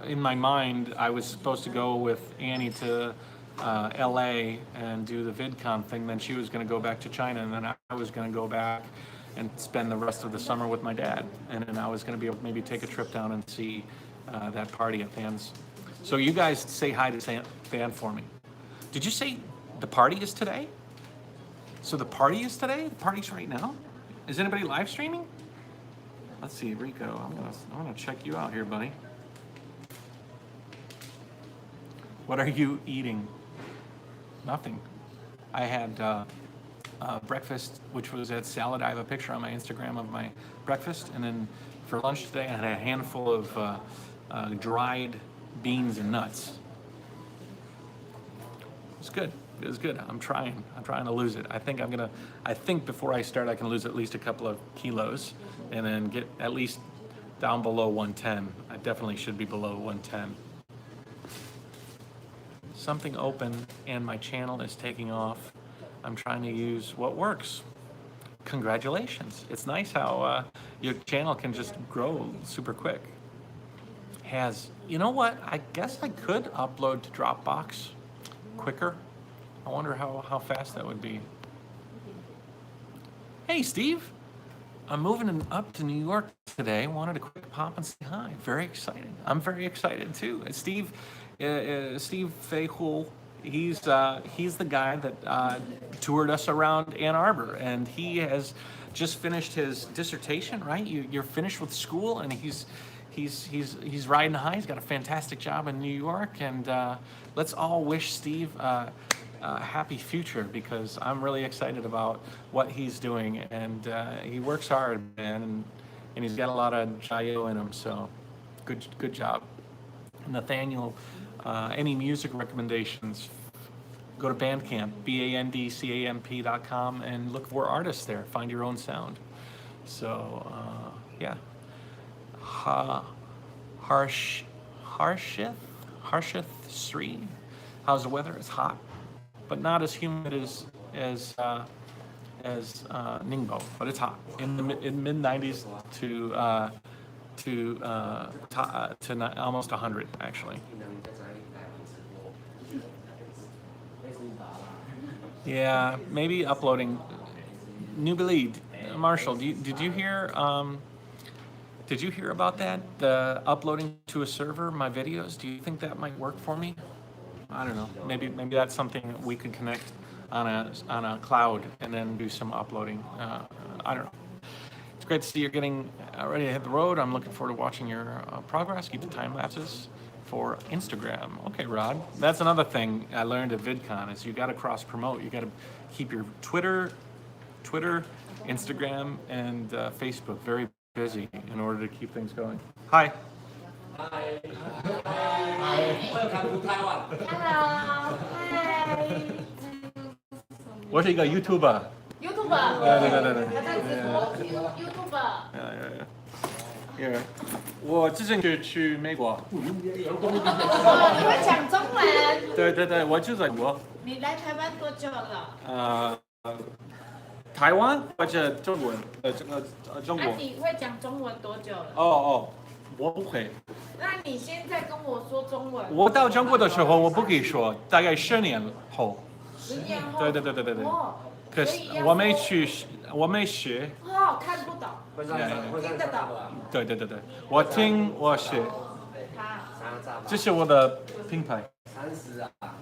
in my mind, I was supposed to go with Annie to LA and do the VidCon thing. Then she was going to go back to China, and then I was going to go back and spend the rest of the summer with my dad. And then I was going to be able to maybe take a trip down and see that party at Than's. So you guys say hi to Than for me. Did you say the party is today? So the party is today? The party's right now? Is anybody live streaming? Let's see, Rico, I'm gonna check you out here, buddy. What are you eating? Nothing. I had breakfast, which was at Salad. I have a picture on my Instagram of my breakfast. And then for lunch today, I had a handful of dried beans and nuts. It's good. It was good. I'm trying to lose it. I think before I start, I can lose at least a couple of kilos and then get at least down below 110. I definitely should be below 110. Something open and my channel is taking off. I'm trying to use what works. Congratulations. It's nice how your channel can just grow super quick. You know what? I guess I could upload to Dropbox quicker. I wonder how fast that would be. Hey, Steve. I'm moving up to New York today. Wanted to quick pop and say hi. Very exciting. I'm very excited too. Steve Feihul, he's the guy that toured us around Ann Arbor, and he has just finished his dissertation. Right? You're finished with school, and he's riding high. He's got a fantastic job in New York, and let's all wish Steve a happy future, because I'm really excited about what he's doing, and he works hard, man, and he's got a lot of Jayoe in him. So good job, Nathaniel. Any music recommendations? Go to Bandcamp, bandcamp.com, and look for artists there. Find your own sound. So yeah. Harshith Sri. How's the weather? It's hot, but not as humid as Ningbo, but it's hot in the mid 90s to almost 100 actually. Yeah, maybe uploading. Newbie, Marshall, did you hear? Did you hear about that? The uploading to a server my videos. Do you think that might work for me? I don't know. Maybe that's something that we could connect on a cloud and then do some uploading. I don't know. It's great to see you're getting ready to hit the road. I'm looking forward to watching your progress. Keep the time lapses for Instagram. Okay, Rod. That's another thing I learned at VidCon is you got to cross promote. You got to keep your Twitter, Instagram, and Facebook very busy in order to keep things going. Hi. Hi. Welcome to Taiwan. Hello. Hi. 我是一个 YouTuber。 YouTuber。对。YouTuber。我之前去美国。你会讲中文？对，我就在美国。你来台湾多久了？台湾或者中文？中国。你会讲中文多久了？哦，我不会。那你现在跟我说中文。我到中国的时候我不可以说，大概10年后。10年后。对。可是我没学。哦，看不懂。听得懂。对，我听我学。这是我的品牌。30啊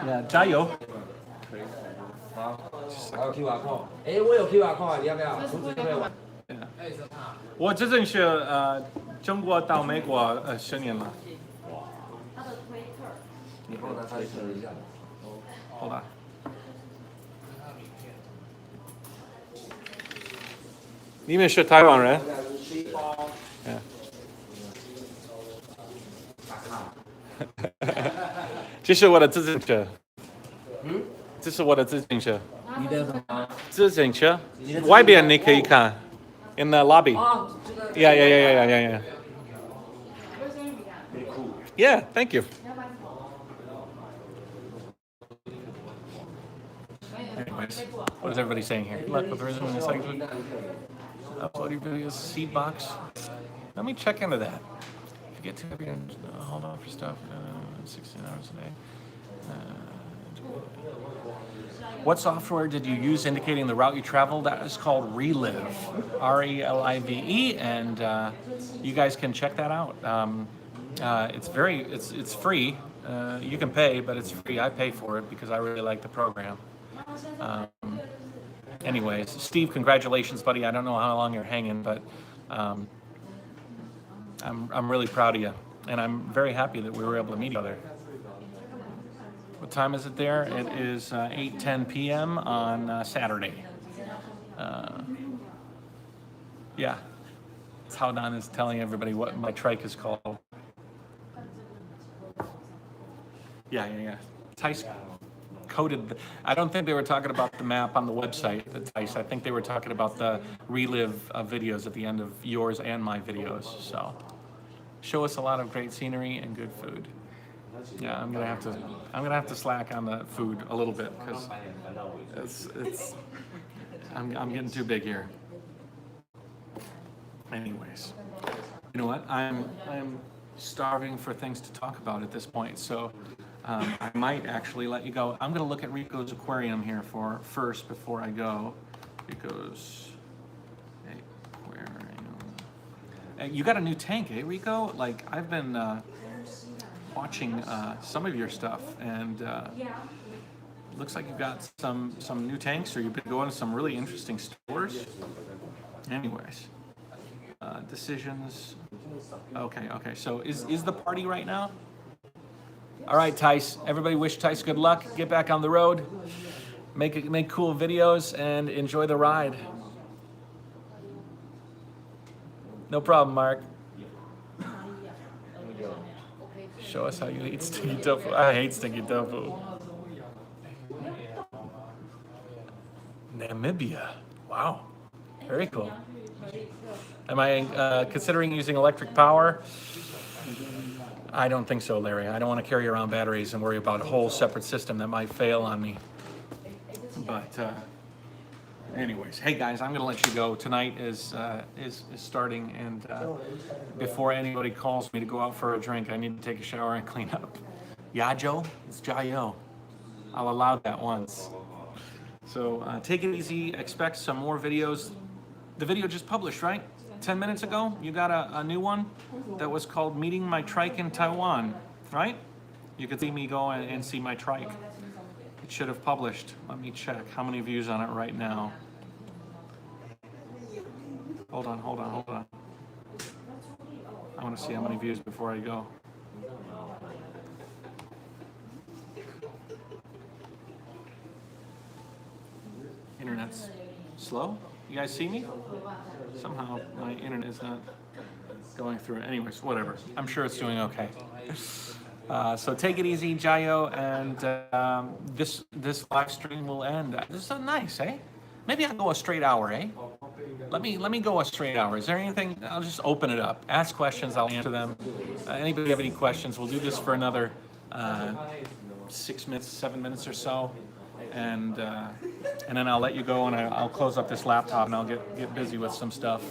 ，30。加油。好，还有 QR code。哎，我有 QR code， 你要不要？储值会玩。我之前是中国到美国10年了。他的推特。你帮我拿出来测一下。好吧。你们是台湾人？Yeah. 这是我的自行车。这是我的自行车。你的什么？自行车，外边你可以看，in the lobby. 哦，这个。Yeah. Yeah, thank you. Anyways, what is everybody saying here? Luck with resuming the segment. Upload your videos, seed box. Let me check into that. If you get too heavy and hold on for stuff, 16 hours a day. What software did you use indicating the route you traveled? That is called Relive, R-E-L-I-V-E, and you guys can check that out. It's free. You can pay, but it's free. I pay for it because I really like the program. Anyways, Steve, congratulations, buddy. I don't know how long you're hanging, but I'm really proud of you, and I'm very happy that we were able to meet each other. What time is it there? It is 8:10 p.m. on Saturday. Yeah, Cao Dan is telling everybody what my trike is called. Yeah. Tice coded. I don't think they were talking about the map on the website. Tice. I think they were talking about the Relive videos at the end of yours and my videos. So, show us a lot of great scenery and good food. Yeah, I'm gonna have to slack on the food a little bit because I'm getting too big here. Anyways, you know what? I'm starving for things to talk about at this point, so I might actually let you go. I'm gonna look at Rico's aquarium here first before I go. Rico's aquarium. You got a new tank, eh, Rico? Like I've been watching some of your stuff, and looks like you've got some new tanks, or you've been going to some really interesting stores. Anyways, decisions. Okay. So is the party right now? All right, Tice. Everybody wish Tice good luck. Get back on the road. Make cool videos and enjoy the ride. No problem, Mark. Show us how you eat stinky tofu. I hate stinky tofu. Namibia. Wow. Very cool. Am I considering using electric power? I don't think so, Larry. I don't want to carry around batteries and worry about a whole separate system that might fail on me. But anyways, hey guys, I'm gonna let you go. Tonight is starting, and before anybody calls me to go out for a drink, I need to take a shower and clean up. Yajo? It's Jayoe. I'll allow that once. So take it easy. Expect some more videos. The video just published, right? 10 minutes ago, you got a new one that was called Meeting My Trike in Taiwan, right? You could see me go and see my trike. It should have published. Let me check how many views on it right now. Hold on. I want to see how many views before I go. Internet's slow. You guys see me? Somehow my internet is not going through it. Anyways, whatever. I'm sure it's doing okay. So take it easy, Jayoe, and this live stream will end. This is so nice, eh? Maybe I'll go a straight hour, eh? Let me go a straight hour. Is there anything? I'll just open it up. Ask questions. I'll answer them. Anybody have any questions? We'll do this for another 6 minutes, 7 minutes or so, and then I'll let you go, and I'll close up this laptop, and I'll get busy with some stuff.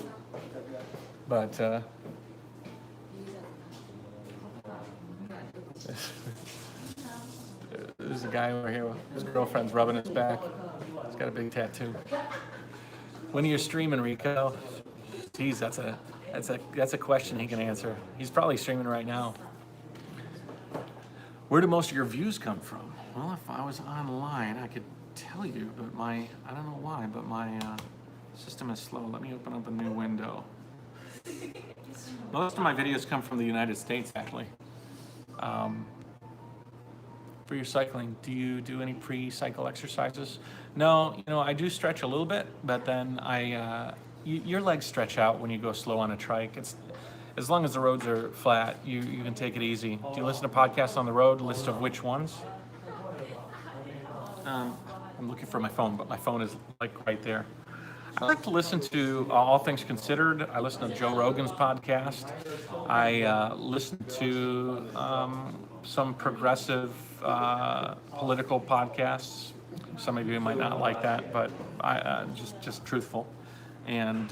But there's a guy over here. His girlfriend's rubbing his back. He's got a big tattoo. When are you streaming, Rico? Geez, that's a question he can answer. He's probably streaming right now. Where do most of your views come from? Well, if I was online, I could tell you, but I don't know why, but my system is slow. Let me open up a new window. Most of my videos come from the United States, actually. For your cycling, do you do any pre-cycle exercises? No, I do stretch a little bit, but then I your legs stretch out when you go slow on a trike. It's as long as the roads are flat, you can take it easy. Do you listen to podcasts on the road? List of which ones? I'm looking for my phone, but my phone is like right there. I like to listen to All Things Considered. I listen to Joe Rogan's podcast. I listen to some progressive political podcasts. Some of you might not like that, but I just truthful. And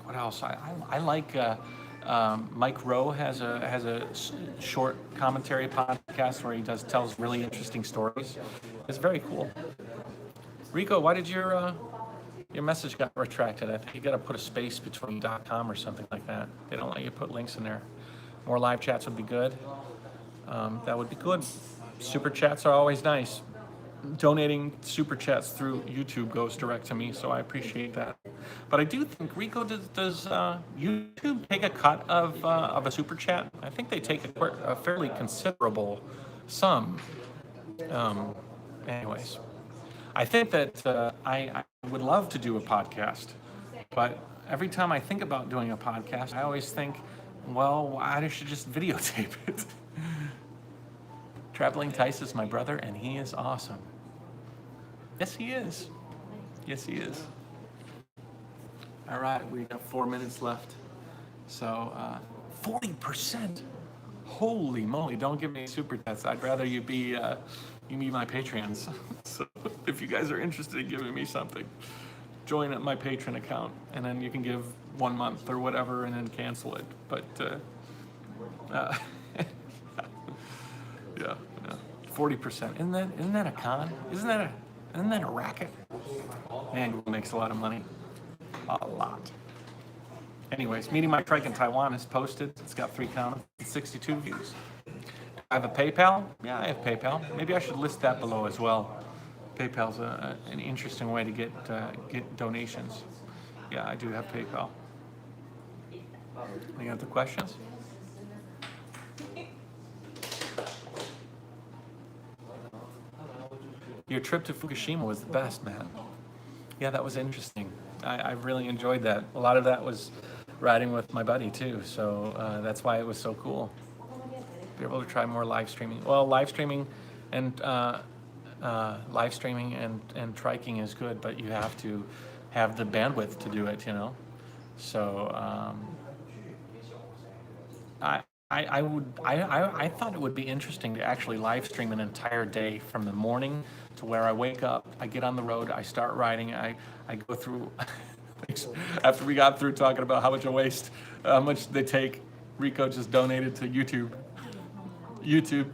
what else? I like Mike Rowe has a short commentary podcast where he tells really interesting stories. It's very cool. Rico, why did your message got retracted? I think you got to put a space between .com or something like that. They don't let you put links in there. More live chats would be good. That would be good. Super chats are always nice. Donating super chats through YouTube goes direct to me, so I appreciate that. But I do think, Rico, does YouTube take a cut of a super chat? I think they take a fairly considerable sum. Anyways, I think that I would love to do a podcast, but every time I think about doing a podcast, I always think, well, I should just videotape it. Traveling Tice is my brother, and he is awesome. Yes, he is. Yes, he is. All right, we got 4 minutes left. So, 40%. Holy moly! Don't give me super chats. I'd rather you be my Patreons. So, if you guys are interested in giving me something, join at my Patreon account, and then you can give 1 month or whatever, and then cancel it. But yeah, 40%. Isn't that a con? Isn't that a racket? Man, Google makes a lot of money. A lot. Anyways, meeting my trike in Taiwan is posted. It's got 362 views. I have a PayPal. Yeah, I have PayPal. Maybe I should list that below as well. PayPal's an interesting way to get donations. Yeah, I do have PayPal. Any other questions? Your trip to Fukushima was the best, man. Yeah, that was interesting. I really enjoyed that. A lot of that was riding with my buddy too, so that's why it was so cool. Be able to try more live streaming. Well, live streaming and triking is good, but you have to have the bandwidth to do it, you know. So I thought it would be interesting to actually live stream an entire day from the morning to where I wake up, I get on the road, I start riding, I go through, after we got through talking about how much I waste, how much they take, Rico just donated to YouTube.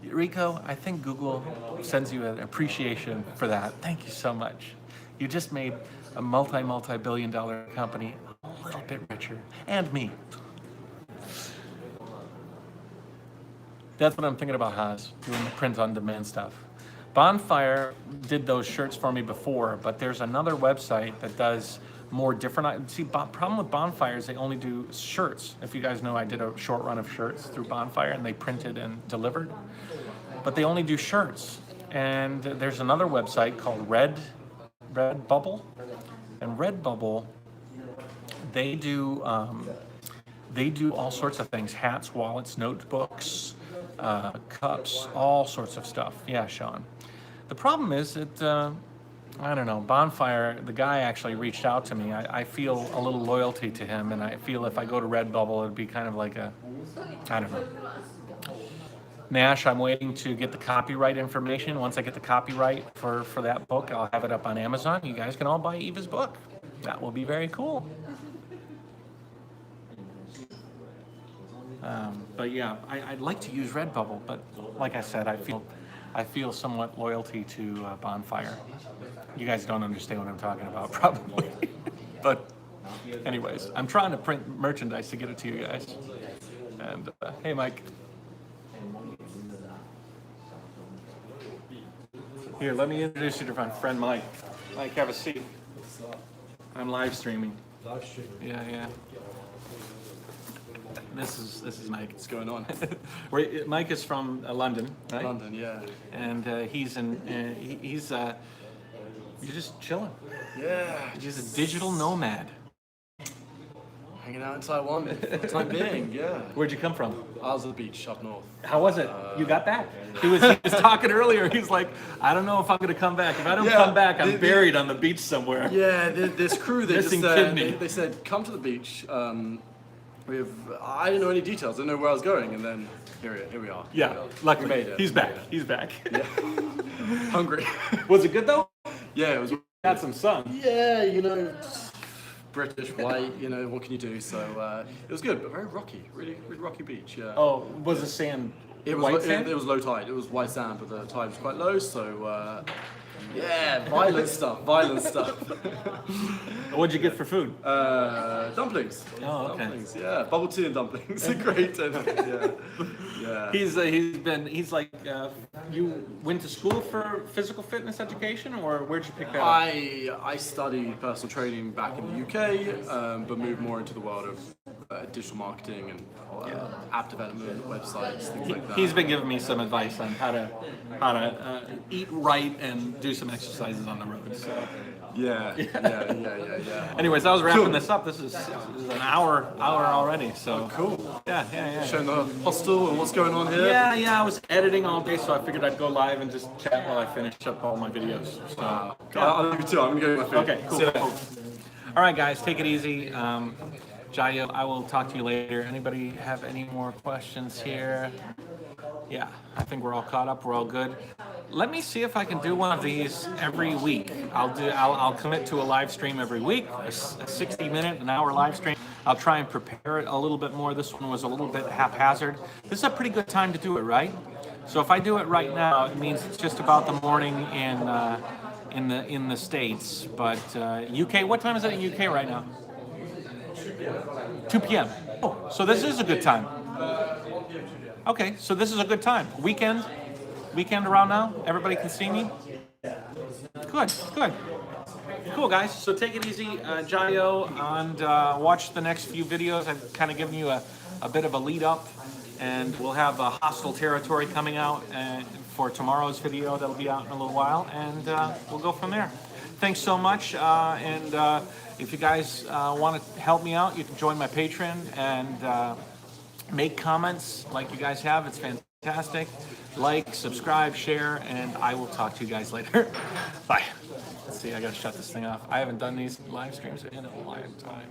Rico, I think Google sends you an appreciation for that. Thank you so much. You just made a multi-billion-dollar company a little bit richer, and me. That's what I'm thinking about, Haas, doing the print-on-demand stuff. Bonfire did those shirts for me before, but there's another website that does more different. See, problem with Bonfire is they only do shirts. If you guys know, I did a short run of shirts through Bonfire, and they printed and delivered. But they only do shirts. And there's another website called Redbubble. And Redbubble, they do all sorts of things: hats, wallets, notebooks, cups, all sorts of stuff. Yeah, Sean. The problem is that, I don't know, Bonfire, the guy actually reached out to me. I feel a little loyalty to him, and I feel if I go to Redbubble, it'd be kind of like I don't know. Nash, I'm waiting to get the copyright information. Once I get the copyright for that book, I'll have it up on Amazon. You guys can all buy Eva's book. That will be very cool. But yeah, I'd like to use Redbubble, but like I said, I feel somewhat loyalty to Bonfire. You guys don't understand what I'm talking about, probably. But anyways, I'm trying to print merchandise to get it to you guys. And hey, Mike. Here, let me introduce you to my friend Mike. Mike, have a seat. I'm live streaming. Yeah. This is Mike. What's going on? Mike is from London, right? London, yeah. And he's You're just chilling. Yeah, You're just a digital nomad. hanging out in Taiwan for the time being. Yeah. Where'd you come from? I was at the beach up north. How was it? You got back. He was talking earlier. He's like, I don't know if I'm gonna come back. If I don't come back, I'm buried on the beach somewhere. Yeah, this crew, they Missing just kidney. they said, come to the beach. I didn't know any details. I didn't know where I was going, and then here we are. Yeah, We luckily. made it. He's back. He's back. Yeah. Hungry. Was it good though? Yeah, it was. Got some sun. Yeah, you know, British, white, you know, what can you do? So it was good, but very rocky, really rocky beach. Yeah. Oh, was the sand white sand? It was low tide. It was white sand, but the tide was quite low. So yeah, violent stuff. What'd you get for food? Dumplings. Oh, okay. Dumplings. Yeah, bubble tea and dumplings. Great. Yeah. He's like, you went to school for physical fitness education, or where'd you pick that up? I studied personal training back in the UK, but moved more into the world of digital marketing and app development, websites, things like that. He's been giving me some advice on how to eat right and do some exercises on the road. So. Yeah. Anyways, I was wrapping this up. This is an hour already. So Cool. Yeah. Showing the hostel and what's going on here. Yeah. I was editing all day, so I figured I'd go live and just chat while I finish up all my videos. So, I'll leave you too. I'm gonna go get my food. okay, cool. See you later. All right, guys, take it easy. Jayoe, I will talk to you later. Anybody have any more questions here? Yeah, I think we're all caught up. We're all good. Let me see if I can do one of these every week. I'll commit to a live stream every week, a 60-minute, an hour live stream. I'll try and prepare it a little bit more. This one was a little bit haphazard. This is a pretty good time to do it, right? So if I do it right now, it means it's just about the morning in the States. But UK, what time is it in UK right now? 2 p.m. Oh, so this is a good time. Okay, so this is a good time. Weekend around now? Everybody can see me? Good. Cool, guys. So take it easy, Jayoe, and watch the next few videos. I've kind of given you a bit of a lead up, and we'll have a Hostel Territory coming out for tomorrow's video that'll be out in a little while, and we'll go from there. Thanks so much, and if you guys want to help me out, you can join my Patreon and make comments like you guys have. It's fantastic. Like, subscribe, share, and I will talk to you guys later. Bye. Let's see, I gotta shut this thing off. I haven't done these live streams in a long time.